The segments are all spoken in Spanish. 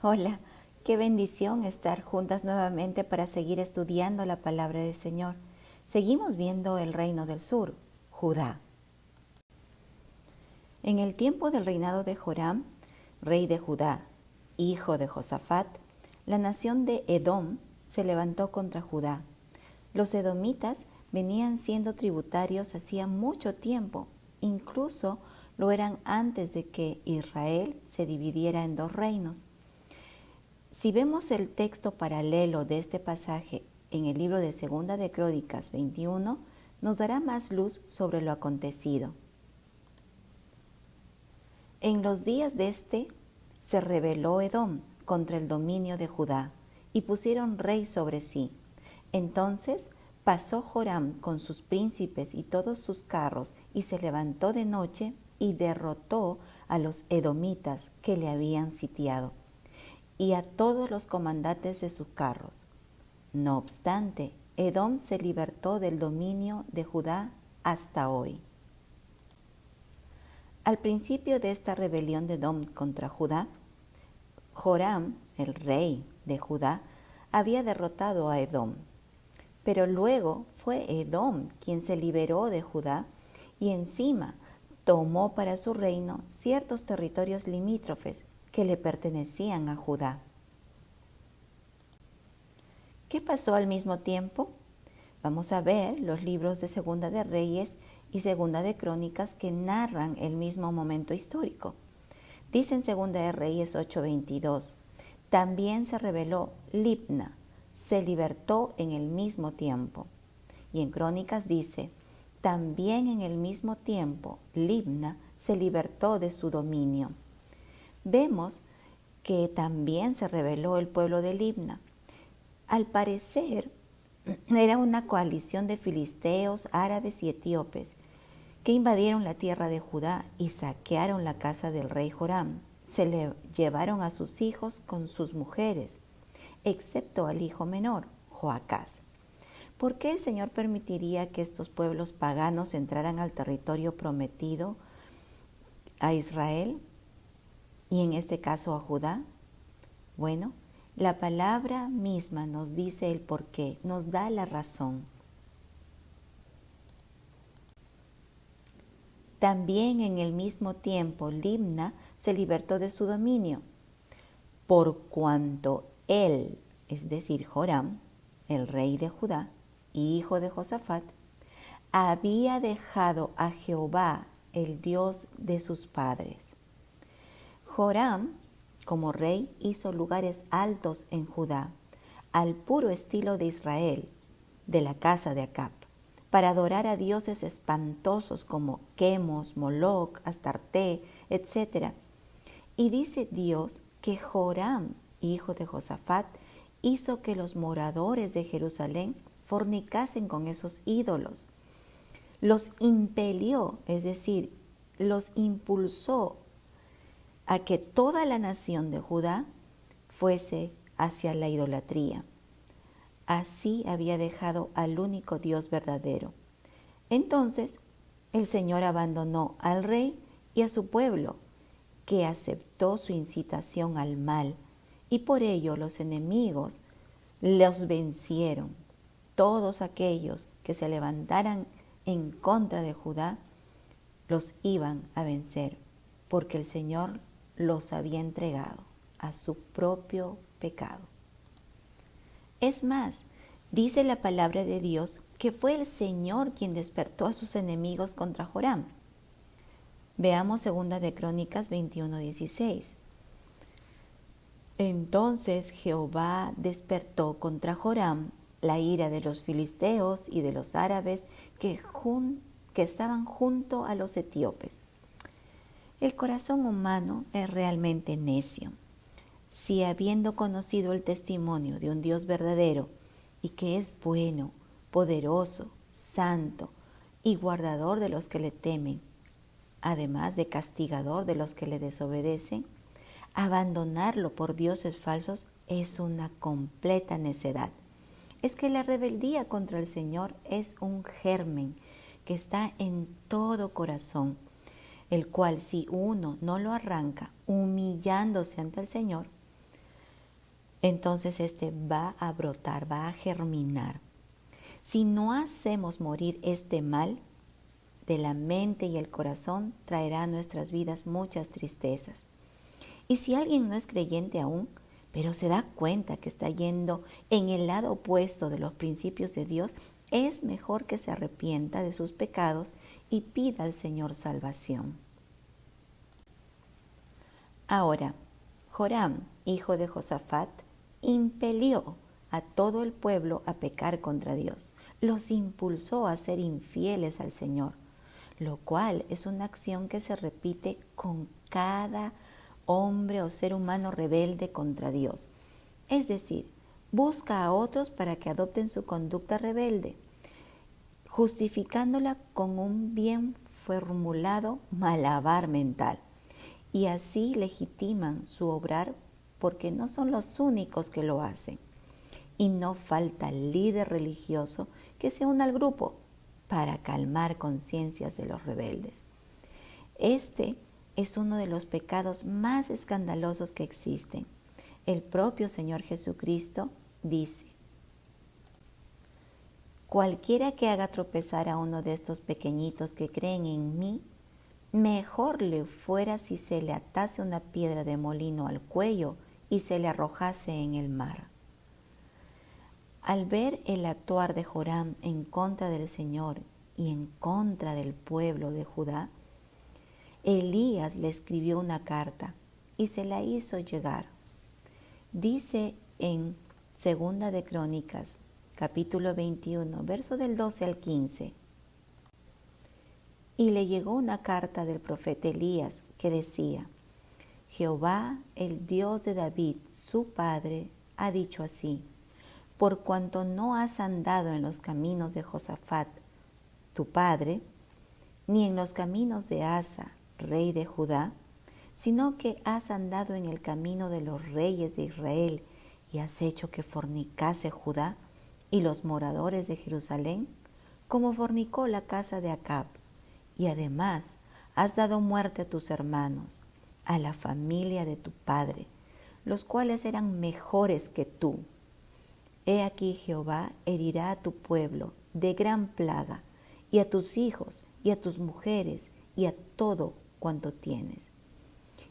Hola, qué bendición estar juntas nuevamente para seguir estudiando la palabra del Señor. Seguimos viendo el reino del sur, Judá. En el tiempo del reinado de Joram, rey de Judá, hijo de Josafat, la nación de Edom se levantó contra Judá. Los edomitas venían siendo tributarios hacía mucho tiempo, incluso lo eran antes de que Israel se dividiera en dos reinos. Si vemos el texto paralelo de este pasaje en el libro de Segunda de Crónicas 21, nos dará más luz sobre lo acontecido. En los días de se rebeló Edom contra el dominio de Judá y pusieron rey sobre sí. Entonces pasó Joram con sus príncipes y todos sus carros y se levantó de noche y derrotó a los edomitas que le habían sitiado y a todos los comandantes de sus carros. No obstante, Edom se libertó del dominio de Judá hasta hoy. Al principio de esta rebelión de Edom contra Judá, Joram, el rey de Judá, había derrotado a Edom. Pero luego fue Edom quien se liberó de Judá y encima tomó para su reino ciertos territorios limítrofes que le pertenecían a Judá. ¿Qué pasó al mismo tiempo? Vamos a ver los libros de Segunda de Reyes y Segunda de Crónicas que narran el mismo momento histórico. Dice en Segunda de Reyes 8:22, también se rebeló Libna, se libertó en el mismo tiempo. Y en Crónicas dice, también en el mismo tiempo Libna se libertó de su dominio. Vemos que también se rebeló el pueblo de Libna. Al parecer, era una coalición de filisteos, árabes y etíopes que invadieron la tierra de Judá y saquearon la casa del rey Joram. Se le llevaron a sus hijos con sus mujeres, excepto al hijo menor, Joacás. ¿Por qué el Señor permitiría que estos pueblos paganos entraran al territorio prometido a Israel y en este caso a Judá? Bueno, la palabra misma nos dice el porqué, nos da la razón. También en el mismo tiempo Libna se libertó de su dominio, por cuanto él, es decir, Joram, el rey de Judá, hijo de Josafat, había dejado a Jehová, el Dios de sus padres. Joram, como rey, hizo lugares altos en Judá, al puro estilo de Israel, de la casa de Acab, para adorar a dioses espantosos como Quemos, Moloc, Astarte, etc. Y dice Dios que Joram, hijo de Josafat, hizo que los moradores de Jerusalén fornicasen con esos ídolos. Los impelió, es decir, los impulsó a que toda la nación de Judá fuese hacia la idolatría. Así había dejado al único Dios verdadero. Entonces el Señor abandonó al rey y a su pueblo, que aceptó su incitación al mal, y por ello los enemigos los vencieron. Todos aquellos que se levantaran en contra de Judá los iban a vencer, porque el Señor los había entregado a su propio pecado. Es más, dice la palabra de Dios que fue el Señor quien despertó a sus enemigos contra Joram. Veamos segunda de Crónicas 21:16. Entonces Jehová despertó contra Joram la ira de los filisteos y de los árabes que estaban junto a los etíopes. El corazón humano es realmente necio. Si habiendo conocido el testimonio de un Dios verdadero y que es bueno, poderoso, santo y guardador de los que le temen, además de castigador de los que le desobedecen, abandonarlo por dioses falsos es una completa necedad. Es que la rebeldía contra el Señor es un germen que está en todo corazón, el cual si uno no lo arranca humillándose ante el Señor, entonces este va a brotar, va a germinar. Si no hacemos morir este mal de la mente y el corazón, traerá a nuestras vidas muchas tristezas. Y si alguien no es creyente aún, pero se da cuenta que está yendo en el lado opuesto de los principios de Dios, es mejor que se arrepienta de sus pecados y pida al Señor salvación. Ahora, Joram, hijo de Josafat, impelió a todo el pueblo a pecar contra Dios. Los impulsó a ser infieles al Señor, lo cual es una acción que se repite con cada hombre o ser humano rebelde contra Dios. Es decir, busca a otros para que adopten su conducta rebelde, justificándola con un bien formulado malabar mental. Y así legitiman su obrar porque no son los únicos que lo hacen. Y no falta líder religioso que se una al grupo para calmar conciencias de los rebeldes. Este es uno de los pecados más escandalosos que existen. El propio Señor Jesucristo dice: cualquiera que haga tropezar a uno de estos pequeñitos que creen en mí, mejor le fuera si se le atase una piedra de molino al cuello y se le arrojase en el mar. Al ver el actuar de Joram en contra del Señor y en contra del pueblo de Judá, Elías le escribió una carta y se la hizo llegar. Dice en Segunda de Crónicas, capítulo 21, verso del 12 al 15. Y le llegó una carta del profeta Elías que decía: Jehová, el Dios de David, su padre, ha dicho así: por cuanto no has andado en los caminos de Josafat, tu padre, ni en los caminos de Asa, rey de Judá, sino que has andado en el camino de los reyes de Israel y has hecho que fornicase Judá y los moradores de Jerusalén, como fornicó la casa de Acab, y además has dado muerte a tus hermanos, a la familia de tu padre, los cuales eran mejores que tú. He aquí Jehová herirá a tu pueblo de gran plaga, y a tus hijos, y a tus mujeres, y a todo cuanto tienes.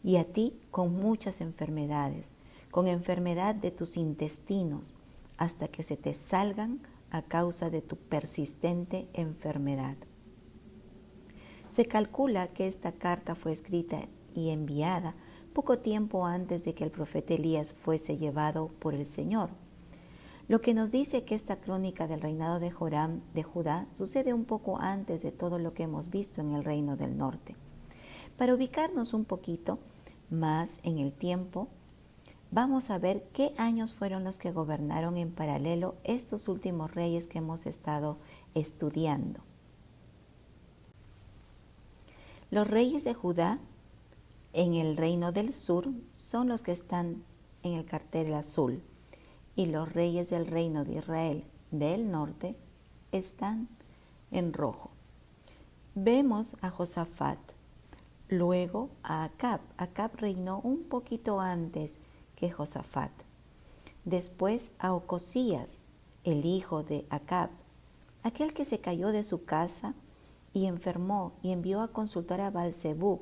Y a ti con muchas enfermedades, con enfermedad de tus intestinos, hasta que se te salgan a causa de tu persistente enfermedad. Se calcula que esta carta fue escrita y enviada poco tiempo antes de que el profeta Elías fuese llevado por el Señor. Lo que nos dice que esta crónica del reinado de Joram de Judá sucede un poco antes de todo lo que hemos visto en el reino del norte. Para ubicarnos un poquito más en el tiempo, vamos a ver qué años fueron los que gobernaron en paralelo estos últimos reyes que hemos estado estudiando. Los reyes de Judá en el reino del sur son los que están en el cartel azul, y los reyes del reino de Israel del norte están en rojo. Vemos a Josafat, luego a Acab. Acab reinó un poquito antes que Josafat. Después a Ocosías, el hijo de Acab, aquel que se cayó de su casa y enfermó y envió a consultar a Baal-zebub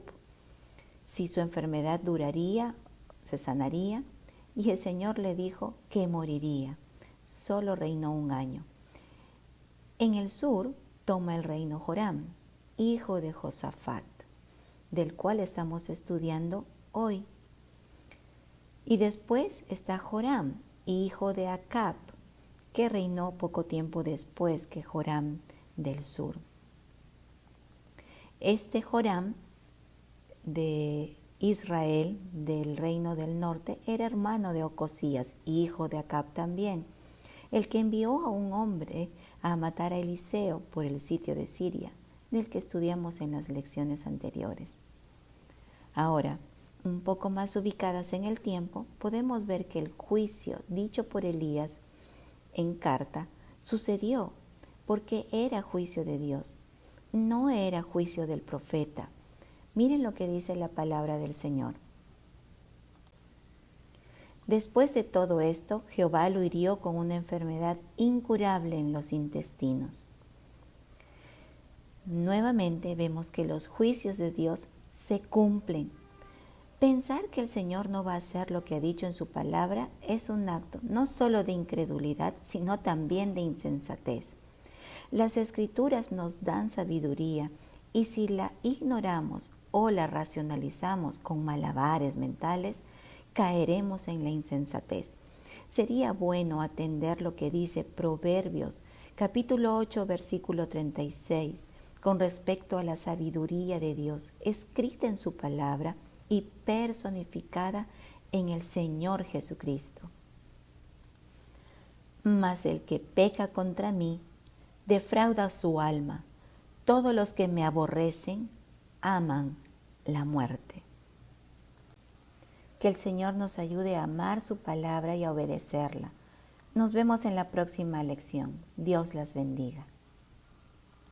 si su enfermedad duraría, se sanaría, y el Señor le dijo que moriría. Solo reinó un año. En el sur toma el reino Joram, hijo de Josafat, del cual estamos estudiando hoy. Y después está Joram, hijo de Acab, que reinó poco tiempo después que Joram del sur. Este Joram de Israel, del reino del norte, era hermano de Ocosías, hijo de Acab también, el que envió a un hombre a matar a Eliseo por el sitio de Siria, del que estudiamos en las lecciones anteriores. Ahora, un poco más ubicadas en el tiempo, podemos ver que el juicio dicho por Elías en carta sucedió porque era juicio de Dios, no era juicio del profeta. Miren lo que dice la palabra del Señor. Después de todo esto, Jehová lo hirió con una enfermedad incurable en los intestinos. Nuevamente vemos que los juicios de Dios se cumplen. Pensar que el Señor no va a hacer lo que ha dicho en su palabra es un acto no solo de incredulidad, sino también de insensatez. Las Escrituras nos dan sabiduría y si la ignoramos o la racionalizamos con malabares mentales, caeremos en la insensatez. Sería bueno atender lo que dice Proverbios, capítulo 8, versículo 36, con respecto a la sabiduría de Dios, escrita en su palabra y personificada en el Señor Jesucristo. Mas el que peca contra mí, defrauda su alma. Todos los que me aborrecen aman la muerte. Que el Señor nos ayude a amar su palabra y a obedecerla. Nos vemos en la próxima lección. Dios las bendiga.